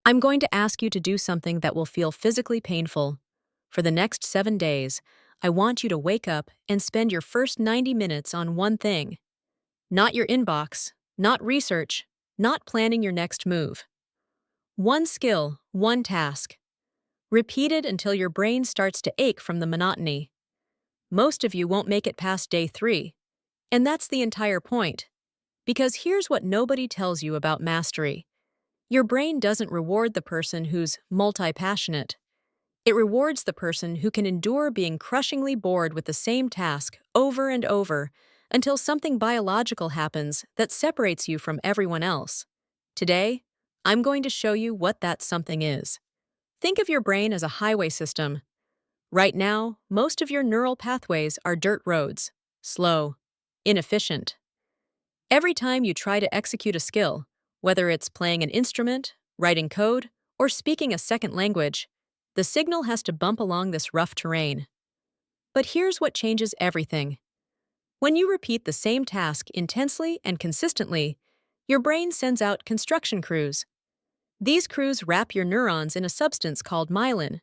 I'm going to ask you to do something that will feel physically painful. For the next 7 days, I want you to wake up and spend your first 90 minutes on one thing. Not your inbox, not research, not planning your next move. One skill, one task. Repeat it until your brain starts to ache from the monotony. Most of you won't make it past day 3. And that's the entire point. Because here's what nobody tells you about mastery. Your brain doesn't reward the person who's multi-passionate. It rewards the person who can endure being crushingly bored with the same task over and over until something biological happens that separates you from everyone else. Today, I'm going to show you what that something is. Think of your brain as a highway system. Right now, most of your neural pathways are dirt roads, slow, inefficient. Every time you try to execute a skill, whether it's playing an instrument, writing code, or speaking a second language, the signal has to bump along this rough terrain. But here's what changes everything. When you repeat the same task intensely and consistently, your brain sends out construction crews. These crews wrap your neurons in a substance called myelin.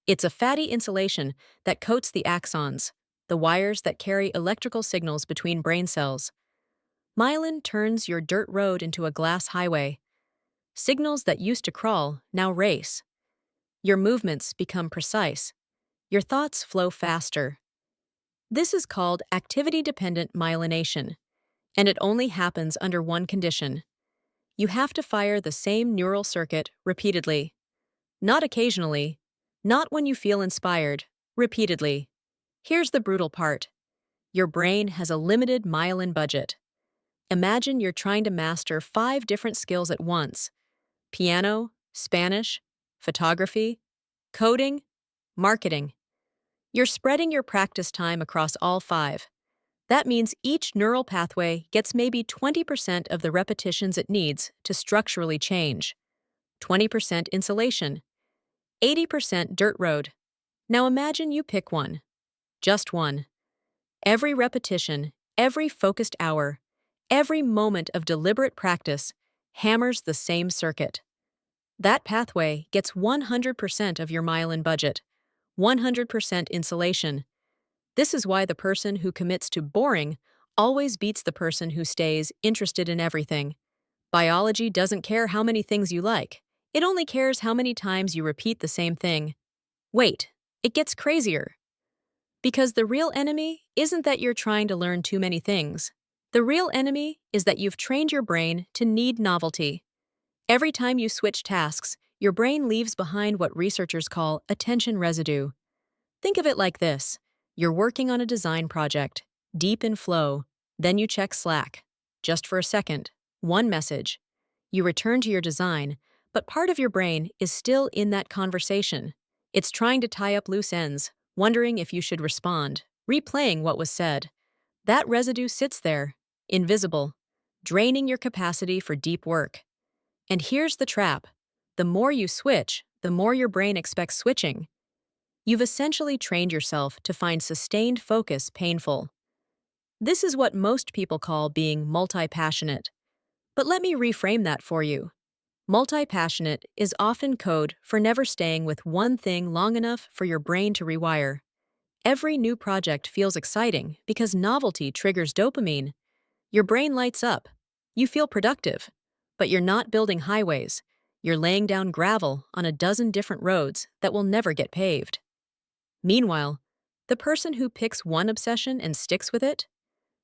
It's a fatty insulation that coats the axons, the wires that carry electrical signals between brain cells. Myelin turns your dirt road into a glass highway. Signals that used to crawl now race. Your movements become precise. Your thoughts flow faster. This is called activity-dependent myelination, and it only happens under one condition. You have to fire the same neural circuit repeatedly. Not occasionally, not when you feel inspired, repeatedly. Here's the brutal part. Your brain has a limited myelin budget. Imagine you're trying to master 5 different skills at once: piano, Spanish, photography, coding, marketing. You're spreading your practice time across all 5. That means each neural pathway gets maybe 20% of the repetitions it needs to structurally change. 20% insulation, 80% dirt road. Now imagine you pick one. Just one. Every repetition, every focused hour, every moment of deliberate practice hammers the same circuit. That pathway gets 100% of your myelin budget, 100% insulation. This is why the person who commits to boring always beats the person who stays interested in everything. Biology doesn't care how many things you like. It only cares how many times you repeat the same thing. Wait, it gets crazier. Because the real enemy isn't that you're trying to learn too many things. The real enemy is that you've trained your brain to need novelty. Every time you switch tasks, your brain leaves behind what researchers call attention residue. Think of it like this. You're working on a design project, deep in flow. Then you check Slack. Just for a second. One message. You return to your design, but part of your brain is still in that conversation. It's trying to tie up loose ends, wondering if you should respond, replaying what was said. That residue sits there, invisible, draining your capacity for deep work. And here's the trap. The more you switch, the more your brain expects switching. You've essentially trained yourself to find sustained focus painful. This is what most people call being multi-passionate. But let me reframe that for you. Multi-passionate is often code for never staying with one thing long enough for your brain to rewire. Every new project feels exciting because novelty triggers dopamine. Your brain lights up. You feel productive. But you're not building highways. You're laying down gravel on a dozen different roads that will never get paved. Meanwhile, the person who picks one obsession and sticks with it,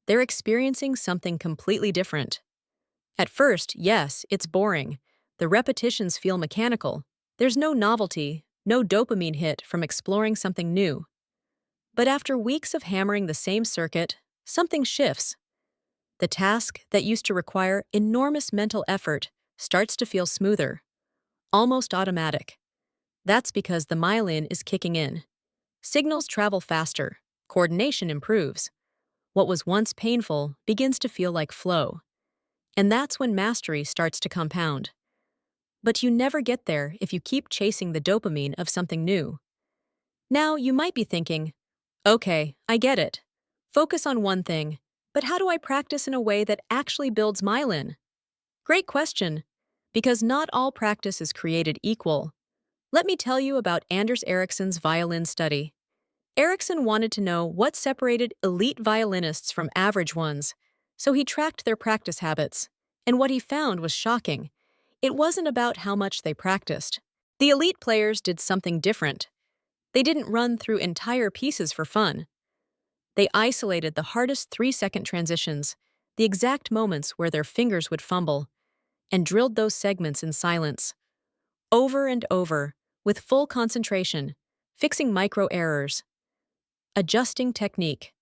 they're experiencing something completely different. At first, yes, it's boring. The repetitions feel mechanical. There's no novelty, no dopamine hit from exploring something new. But after weeks of hammering the same circuit, something shifts. The task that used to require enormous mental effort starts to feel smoother, almost automatic. That's because the myelin is kicking in. Signals travel faster, coordination improves. What was once painful begins to feel like flow. And that's when mastery starts to compound. But you never get there if you keep chasing the dopamine of something new. Now, you might be thinking, okay, I get it. Focus on one thing, but how do I practice in a way that actually builds myelin? Great question. Because not all practice is created equal. Let me tell you about Anders Ericsson's violin study. Ericsson wanted to know what separated elite violinists from average ones, so he tracked their practice habits. And what he found was shocking. It wasn't about how much they practiced. The elite players did something different. They didn't run through entire pieces for fun. They isolated the hardest 3-second transitions, the exact moments where their fingers would fumble, and drilled those segments in silence. Over and over, with full concentration, fixing micro errors, adjusting technique.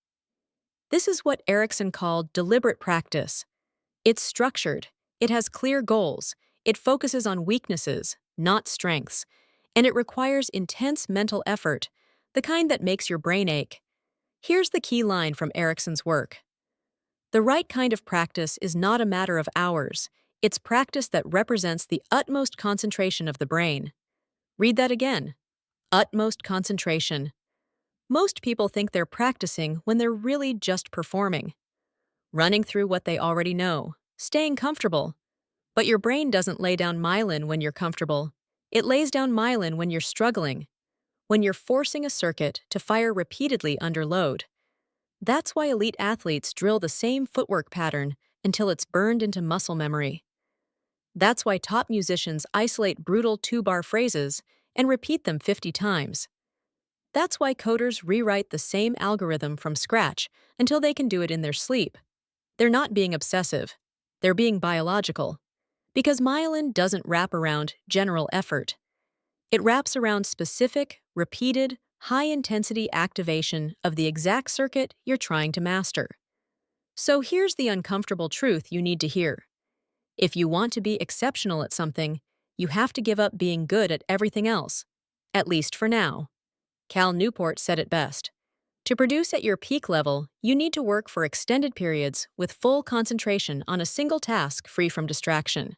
This is what Ericsson called deliberate practice. It's structured, it has clear goals, it focuses on weaknesses, not strengths, and it requires intense mental effort, the kind that makes your brain ache. Here's the key line from Ericsson's work. The right kind of practice is not a matter of hours, it's practice that represents the utmost concentration of the brain. Read that again. Utmost concentration. Most people think they're practicing when they're really just performing, running through what they already know, staying comfortable. But your brain doesn't lay down myelin when you're comfortable. It lays down myelin when you're struggling, when you're forcing a circuit to fire repeatedly under load. That's why elite athletes drill the same footwork pattern until it's burned into muscle memory. That's why top musicians isolate brutal 2-bar phrases and repeat them 50 times. That's why coders rewrite the same algorithm from scratch until they can do it in their sleep. They're not being obsessive. They're being biological. Because myelin doesn't wrap around general effort. It wraps around specific, repeated, high-intensity activation of the exact circuit you're trying to master. So here's the uncomfortable truth you need to hear. If you want to be exceptional at something, you have to give up being good at everything else. At least for now. Cal Newport said it best. To produce at your peak level, you need to work for extended periods with full concentration on a single task free from distraction.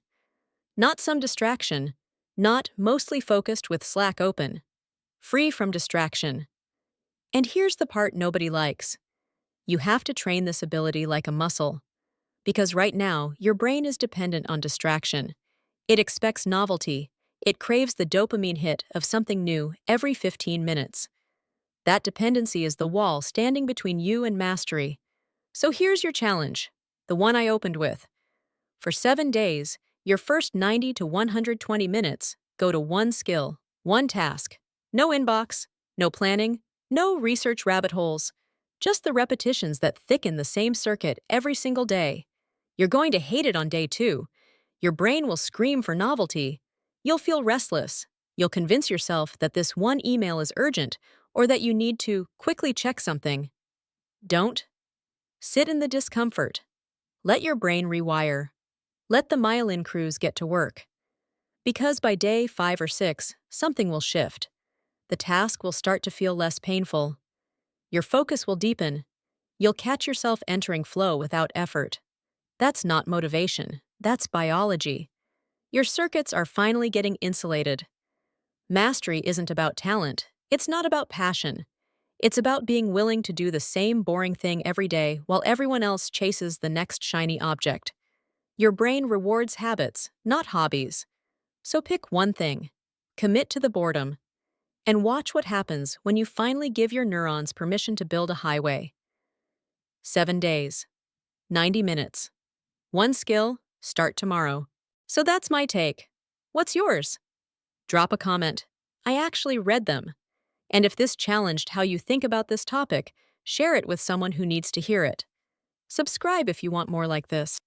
Not some distraction, not mostly focused with Slack open. Free from distraction. And here's the part nobody likes. You have to train this ability like a muscle. Because right now, your brain is dependent on distraction. It expects novelty. It craves the dopamine hit of something new every 15 minutes. That dependency is the wall standing between you and mastery. So here's your challenge, the one I opened with. For 7 days, your first 90 to 120 minutes go to one skill, one task. No inbox, no planning, no research rabbit holes. Just the repetitions that thicken the same circuit every single day. You're going to hate it on day 2. Your brain will scream for novelty. You'll feel restless. You'll convince yourself that this one email is urgent or that you need to quickly check something. Don't. Sit in the discomfort. Let your brain rewire. Let the myelin crews get to work. Because by day 5 or 6, something will shift. The task will start to feel less painful. Your focus will deepen. You'll catch yourself entering flow without effort. That's not motivation. That's biology. Your circuits are finally getting insulated. Mastery isn't about talent. It's not about passion. It's about being willing to do the same boring thing every day while everyone else chases the next shiny object. Your brain rewards habits, not hobbies. So pick one thing. Commit to the boredom. And watch what happens when you finally give your neurons permission to build a highway. 7 days. 90 minutes. One skill, start tomorrow. So that's my take. What's yours? Drop a comment. I actually read them. And if this challenged how you think about this topic, share it with someone who needs to hear it. Subscribe if you want more like this.